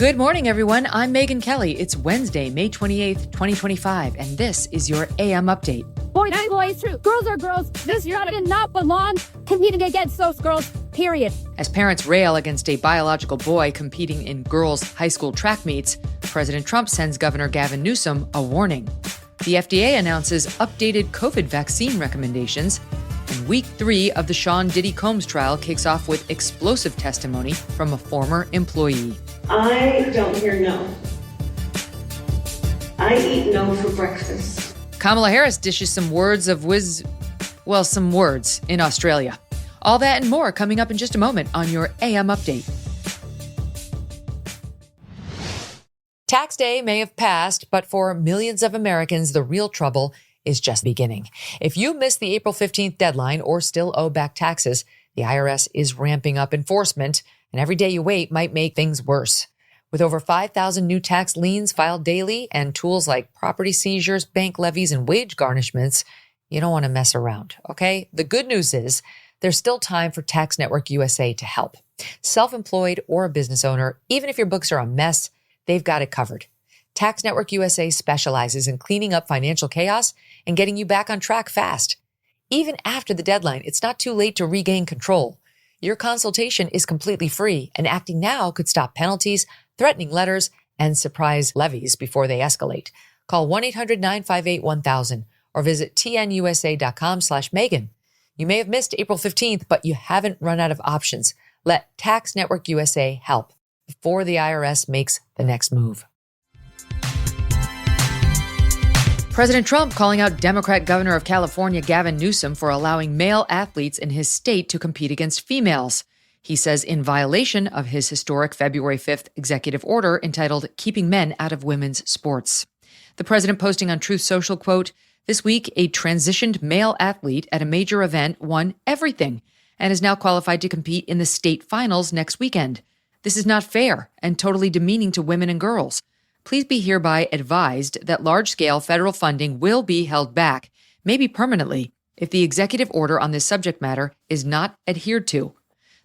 Good morning, everyone. I'm Megyn Kelly. It's Wednesday, May 28th, 2025, and this is your AM Update. Boys are boys, true. Girls are girls. This year did not belong competing against those girls, period. As parents rail against a biological boy competing in girls' high school track meets, President Trump sends Governor Gavin Newsom a warning. The FDA announces updated COVID vaccine recommendations. And week 3 of the Sean Diddy Combs trial kicks off with explosive testimony from a former employee. I don't hear no. I eat no for breakfast. Kamala Harris dishes some words some words in Australia. All that and more coming up in just a moment on your AM Update. Tax day may have passed, but for millions of Americans, the real trouble is just beginning. If you missed the April 15th deadline or still owe back taxes, the IRS is ramping up enforcement, and every day you wait might make things worse. With over 5,000 new tax liens filed daily and tools like property seizures, bank levies, and wage garnishments, you don't want to mess around, okay? The good news is there's still time for Tax Network USA to help. Self-employed or a business owner, even if your books are a mess, they've got it covered. Tax Network USA specializes in cleaning up financial chaos and getting you back on track fast. Even after the deadline, it's not too late to regain control. Your consultation is completely free, and acting now could stop penalties, threatening letters, and surprise levies before they escalate. Call 1-800-958-1000 or visit tnusa.com/Megyn. You may have missed April 15th, but you haven't run out of options. Let Tax Network USA help before the IRS makes the next move. President Trump calling out Democrat Governor of California Gavin Newsom for allowing male athletes in his state to compete against females. He says in violation of his historic February 5th executive order entitled Keeping Men Out of Women's Sports. The president posting on Truth Social, quote, "This week, a transitioned male athlete at a major event won everything and is now qualified to compete in the state finals next weekend. This is not fair and totally demeaning to women and girls. Please be hereby advised that large-scale federal funding will be held back, maybe permanently, if the executive order on this subject matter is not adhered to."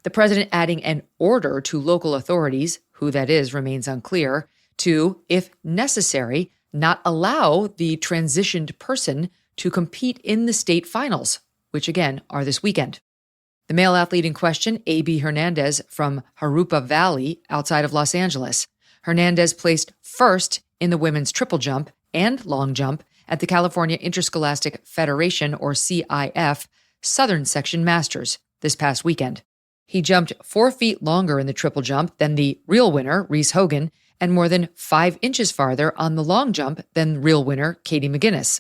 The president adding an order to local authorities, who that is remains unclear, to, if necessary, not allow the transitioned person to compete in the state finals, which again are this weekend. The male athlete in question, A.B. Hernandez from Jurupa Valley outside of Los Angeles. Hernandez placed first in the women's triple jump and long jump at the California Interscholastic Federation, or CIF, Southern Section Masters this past weekend. He jumped 4 feet longer in the triple jump than the real winner, Reese Hogan, and more than 5 inches farther on the long jump than real winner, Katie McGinnis.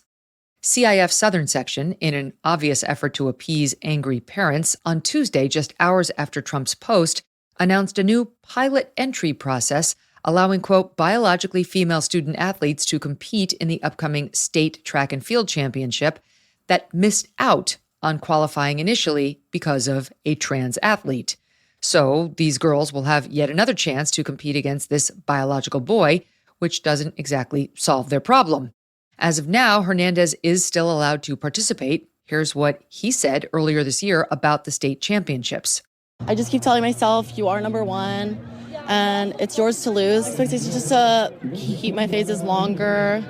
CIF Southern Section, in an obvious effort to appease angry parents, on Tuesday, just hours after Trump's post, announced a new pilot entry process allowing, quote, biologically female student athletes to compete in the upcoming state track and field championship that missed out on qualifying initially because of a trans athlete. So these girls will have yet another chance to compete against this biological boy, which doesn't exactly solve their problem. As of now, Hernandez is still allowed to participate. Here's what he said earlier this year about the state championships. I just keep telling myself, you are number one, and it's yours to lose. Expectation just to keep my phases longer,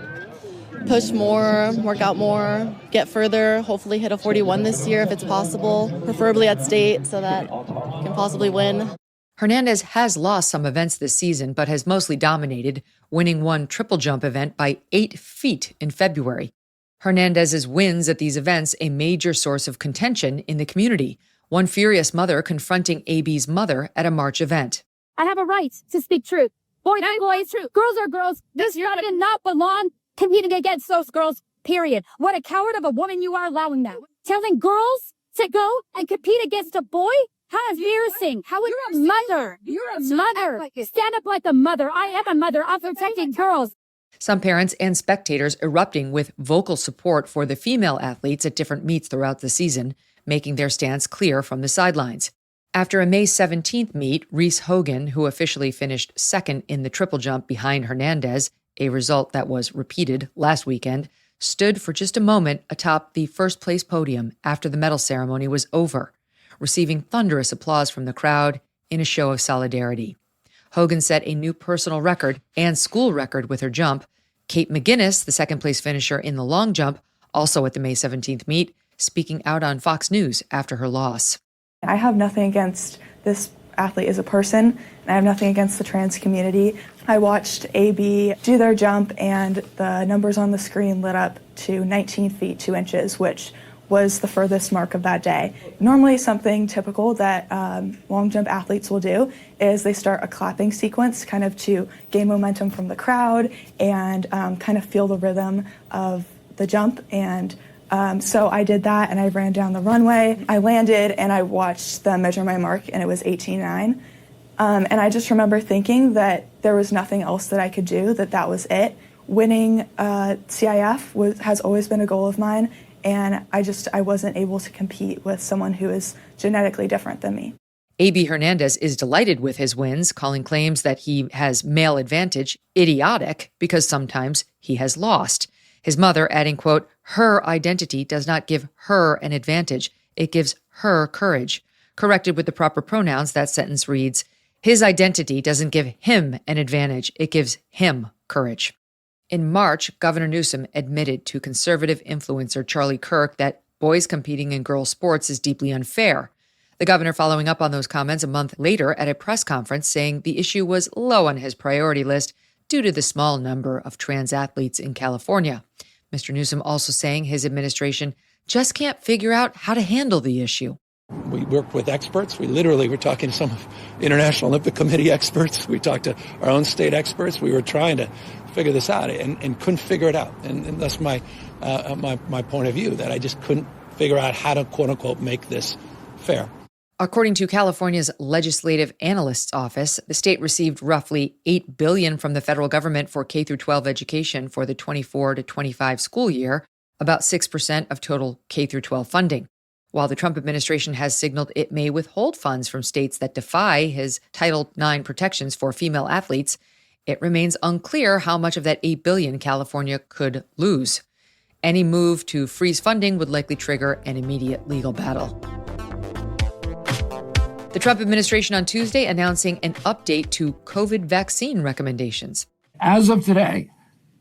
push more, work out more, get further, hopefully hit a 41 this year if it's possible, preferably at state so that I can possibly win. Hernandez has lost some events this season, but has mostly dominated, winning one triple jump event by 8 feet in February. Hernandez's wins at these events a major source of contention in the community, one furious mother confronting AB's mother at a March event. I have a right to speak truth. Boys are boys, true. Girls are girls. This year did not belong competing against those girls, period. What a coward of a woman you are allowing that. Telling girls to go and compete against a boy? How embarrassing. How would your mother? You're a mother. Stand up like a mother. I am a mother. I'm protecting girls. Some parents and spectators erupting with vocal support for the female athletes at different meets throughout the season, making their stance clear from the sidelines. After a May 17th meet, Reese Hogan, who officially finished second in the triple jump behind Hernandez, a result that was repeated last weekend, stood for just a moment atop the first-place podium after the medal ceremony was over, receiving thunderous applause from the crowd in a show of solidarity. Hogan set a new personal record and school record with her jump. Kate McGinnis, the second-place finisher in the long jump, also at the May 17th meet, speaking out on Fox News after her loss. I have nothing against this athlete as a person, and I have nothing against the trans community. I watched AB do their jump, and the numbers on the screen lit up to 19 feet 2 inches, which was the furthest mark of that day. Normally something typical that long jump athletes will do is they start a clapping sequence kind of to gain momentum from the crowd and kind of feel the rhythm of the jump. And so I did that, and I ran down the runway. I landed, and I watched them measure my mark, and it was 18.9. And I just remember thinking that there was nothing else that I could do, that was it. Winning CIF has always been a goal of mine, and I wasn't able to compete with someone who is genetically different than me. A.B. Hernandez is delighted with his wins, calling claims that he has male advantage idiotic because sometimes he has lost. His mother adding, quote, "Her identity does not give her an advantage. It gives her courage." Corrected with the proper pronouns, that sentence reads, "His identity doesn't give him an advantage. It gives him courage." In March, Governor Newsom admitted to conservative influencer Charlie Kirk that boys competing in girls' sports is deeply unfair. The governor following up on those comments a month later at a press conference, saying the issue was low on his priority list due to the small number of trans athletes in California. Mr. Newsom also saying his administration just can't figure out how to handle the issue. We worked with experts. We literally were talking to some of International Olympic Committee experts. We talked to our own state experts. We were trying to figure this out and couldn't figure it out. And that's my point of view, that I just couldn't figure out how to, quote unquote, make this fair. According to California's Legislative Analyst's Office, the state received roughly $8 billion from the federal government for K-12 education for the 24 to 25 school year, about 6% of total K-12 funding. While the Trump administration has signaled it may withhold funds from states that defy his Title IX protections for female athletes, it remains unclear how much of that $8 billion California could lose. Any move to freeze funding would likely trigger an immediate legal battle. The Trump administration on Tuesday announcing an update to COVID vaccine recommendations. As of today,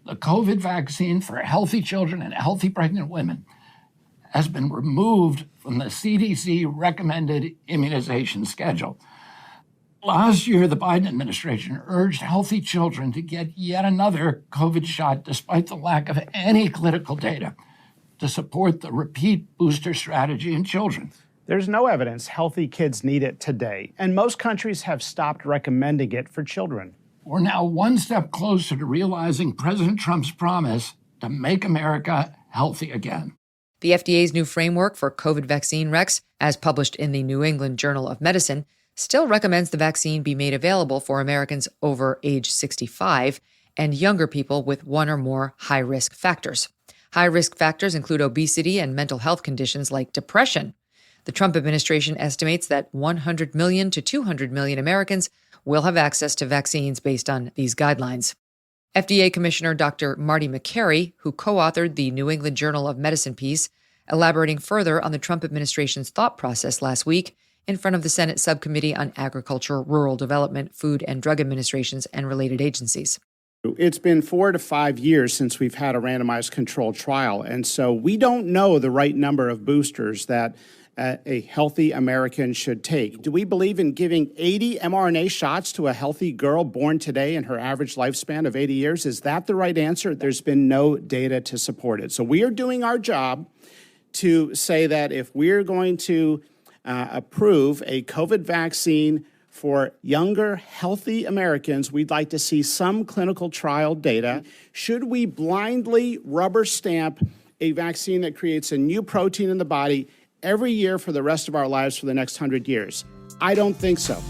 the COVID vaccine for healthy children and healthy pregnant women has been removed from the CDC recommended immunization schedule. Last year, the Biden administration urged healthy children to get yet another COVID shot despite the lack of any clinical data to support the repeat booster strategy in children. There's no evidence healthy kids need it today, and most countries have stopped recommending it for children. We're now one step closer to realizing President Trump's promise to make America healthy again. The FDA's new framework for COVID vaccine recs, as published in the New England Journal of Medicine, still recommends the vaccine be made available for Americans over age 65 and younger people with one or more high-risk factors. High-risk factors include obesity and mental health conditions like depression. The Trump administration estimates that 100 million to 200 million Americans will have access to vaccines based on these guidelines. FDA Commissioner Dr. Marty McCary, who co-authored the New England Journal of Medicine piece, elaborating further on the Trump administration's thought process last week in front of the Senate Subcommittee on Agriculture, Rural Development, Food and Drug Administrations, and related agencies. It's been 4 to 5 years since we've had a randomized controlled trial, and so we don't know the right number of boosters that a healthy American should take. Do we believe in giving 80 mRNA shots to a healthy girl born today in her average lifespan of 80 years? Is that the right answer? There's been no data to support it. So we are doing our job to say that if we're going to approve a COVID vaccine for younger, healthy Americans, we'd like to see some clinical trial data. Should we blindly rubber stamp a vaccine that creates a new protein in the body every year for the rest of our lives for the next 100 years? I don't think so.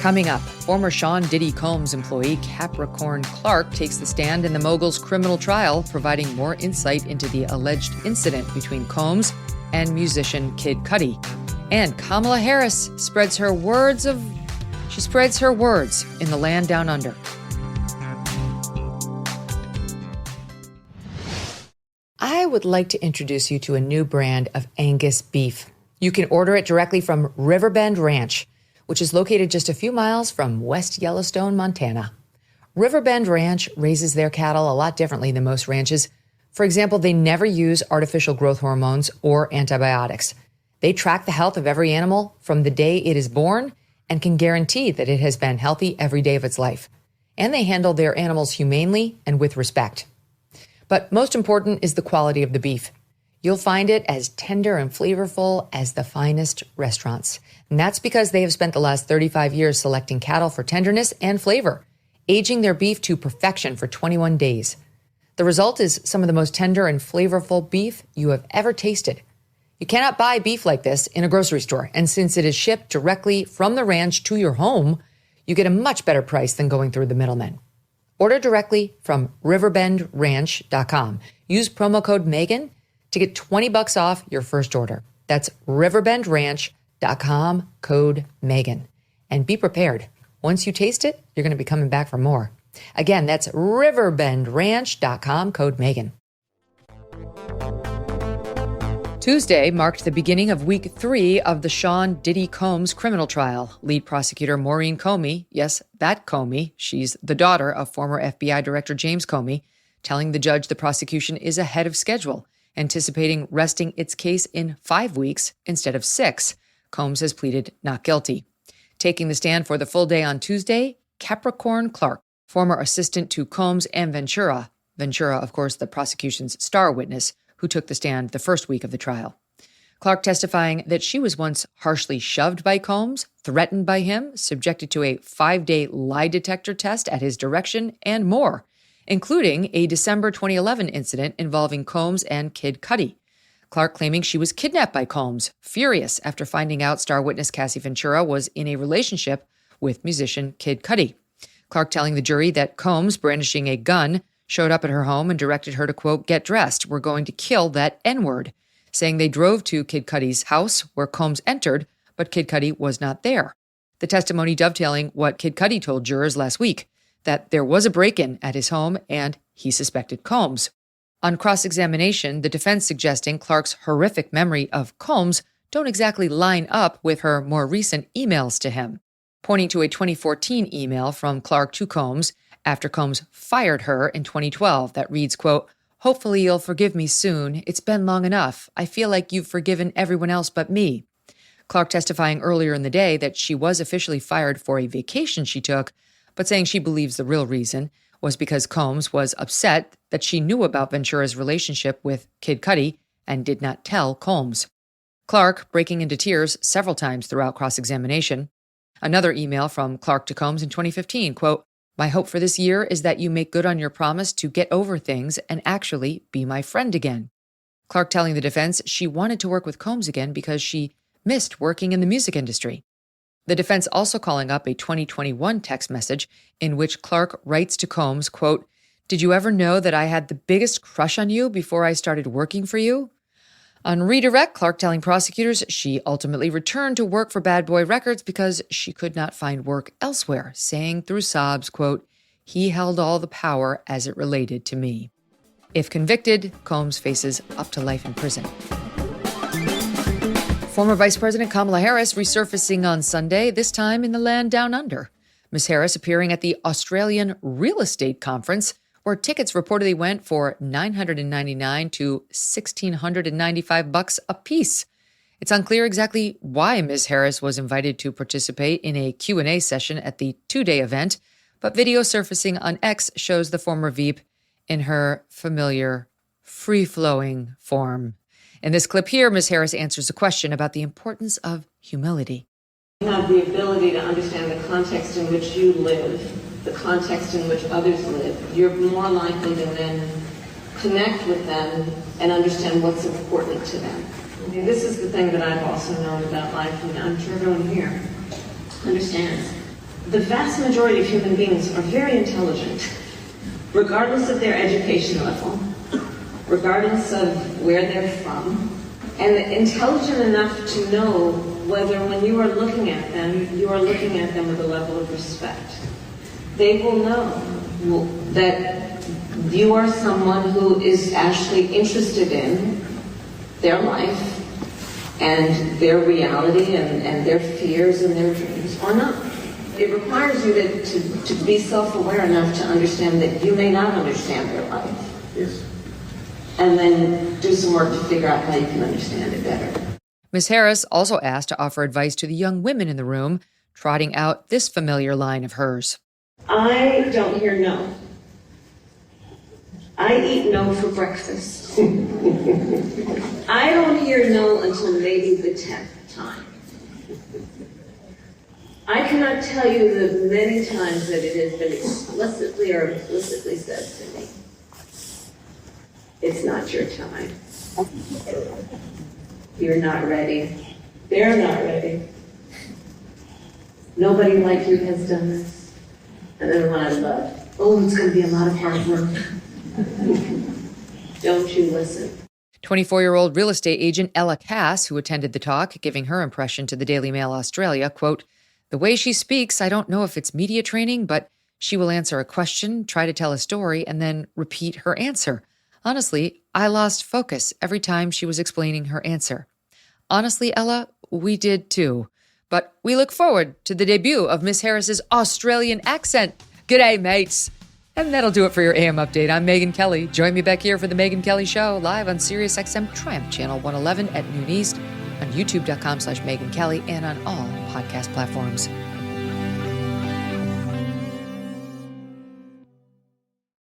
Coming up, former Sean Diddy Combs employee Capricorn Clark takes the stand in the mogul's criminal trial, providing more insight into the alleged incident between Combs and musician Kid Cudi. And Kamala Harris spreads her words in the land down under. I would like to introduce you to a new brand of Angus beef. You can order it directly from Riverbend Ranch. which is located just a few miles from West Yellowstone, Montana. Riverbend Ranch raises their cattle a lot differently than most ranches. For example, they never use artificial growth hormones or antibiotics. They track the health of every animal from the day it is born and can guarantee that it has been healthy every day of its life. And they handle their animals humanely and with respect. But most important is the quality of the beef. You'll find it as tender and flavorful as the finest restaurants. And that's because they have spent the last 35 years selecting cattle for tenderness and flavor, aging their beef to perfection for 21 days. The result is some of the most tender and flavorful beef you have ever tasted. You cannot buy beef like this in a grocery store, and since it is shipped directly from the ranch to your home, you get a much better price than going through the middlemen. Order directly from riverbendranch.com. Use promo code Megyn to get $20 off your first order. That's riverbendranch.com, code Megyn. And be prepared. Once you taste it, you're going to be coming back for more. Again, that's riverbendranch.com, code Megyn. Tuesday marked the beginning of week 3 of the Sean Diddy Combs criminal trial. Lead prosecutor Maureen Comey, yes, that Comey, she's the daughter of former FBI Director James Comey, telling the judge the prosecution is ahead of schedule, anticipating resting its case in 5 weeks instead of 6. Combs has pleaded not guilty. Taking the stand for the full day on Tuesday, Capricorn Clark, former assistant to Combs and Ventura, of course, the prosecution's star witness, who took the stand the first week of the trial. Clark testifying that she was once harshly shoved by Combs, threatened by him, subjected to a 5-day lie detector test at his direction, and more, including a December 2011 incident involving Combs and Kid Cudi. Clark claiming she was kidnapped by Combs, furious after finding out star witness Cassie Ventura was in a relationship with musician Kid Cudi. Clark telling the jury that Combs, brandishing a gun, showed up at her home and directed her to, quote, "Get dressed. We're going to kill that N-word," saying they drove to Kid Cudi's house where Combs entered, but Kid Cudi was not there. The testimony dovetailing what Kid Cudi told jurors last week, that there was a break-in at his home and he suspected Combs. On cross-examination, the defense suggesting Clark's horrific memory of Combs don't exactly line up with her more recent emails to him, pointing to a 2014 email from Clark to Combs after Combs fired her in 2012 that reads, quote, "Hopefully you'll forgive me soon. It's been long enough. I feel like you've forgiven everyone else but me." Clark testifying earlier in the day that she was officially fired for a vacation she took, but saying she believes the real reason was because Combs was upset that she knew about Ventura's relationship with Kid Cudi and did not tell Combs. Clark breaking into tears several times throughout cross-examination. Another email from Clark to Combs in 2015, quote, "My hope for this year is that you make good on your promise to get over things and actually be my friend again." Clark telling the defense she wanted to work with Combs again because she missed working in the music industry. The defense also calling up a 2021 text message in which Clark writes to Combs, quote, "Did you ever know that I had the biggest crush on you before I started working for you?" On redirect, Clark telling prosecutors she ultimately returned to work for Bad Boy Records because she could not find work elsewhere, saying through sobs, quote, "He held all the power as it related to me." If convicted, Combs faces up to life in prison. Former Vice President Kamala Harris resurfacing on Sunday, this time in the land down under. Ms. Harris appearing at the Australian Real Estate Conference, where tickets reportedly went for $999 to $1,695 a piece. It's unclear exactly why Ms. Harris was invited to participate in a Q&A session at the 2-day event, but video surfacing on X shows the former Veep in her familiar, free-flowing form. In this clip here, Ms. Harris answers a question about the importance of humility. You have the ability to understand the context in which you live, the context in which others live. You're more likely to then connect with them and understand what's important to them. I mean, this is the thing that I've also known about life, and I'm sure everyone here understands. The vast majority of human beings are very intelligent, regardless of their education level, regardless of where they're from, and intelligent enough to know whether when you are looking at them, you are looking at them with a level of respect. They will know that you are someone who is actually interested in their life and their reality and their fears and their dreams. or not. It requires you to be self-aware enough to understand that you may not understand their life. Yes. And then do some work to figure out how you can understand it better. Ms. Harris also asked to offer advice to the young women in the room, trotting out this familiar line of hers. I don't hear no. I eat no for breakfast. I don't hear no until maybe the 10th time. I cannot tell you the many times that it has been explicitly or implicitly said to me, it's not your time. You're not ready. They're not ready. Nobody like you has done this. And then when I love, oh, it's going to be a lot of hard work. Don't you listen. 24-year-old real estate agent Ella Cass, who attended the talk, giving her impression to the Daily Mail Australia, quote, "The way she speaks, I don't know if it's media training, but she will answer a question, try to tell a story, and then repeat her answer. Honestly, I lost focus every time she was explaining her answer." Honestly, Ella, we did too. But we look forward to the debut of Miss Harris's Australian accent. G'day, mates. And that'll do it for your AM update. I'm Megyn Kelly. Join me back here for the Megyn Kelly Show, live on SiriusXM Triumph Channel 111 at noon East, on youtube.com/Megyn Kelly, and on all podcast platforms.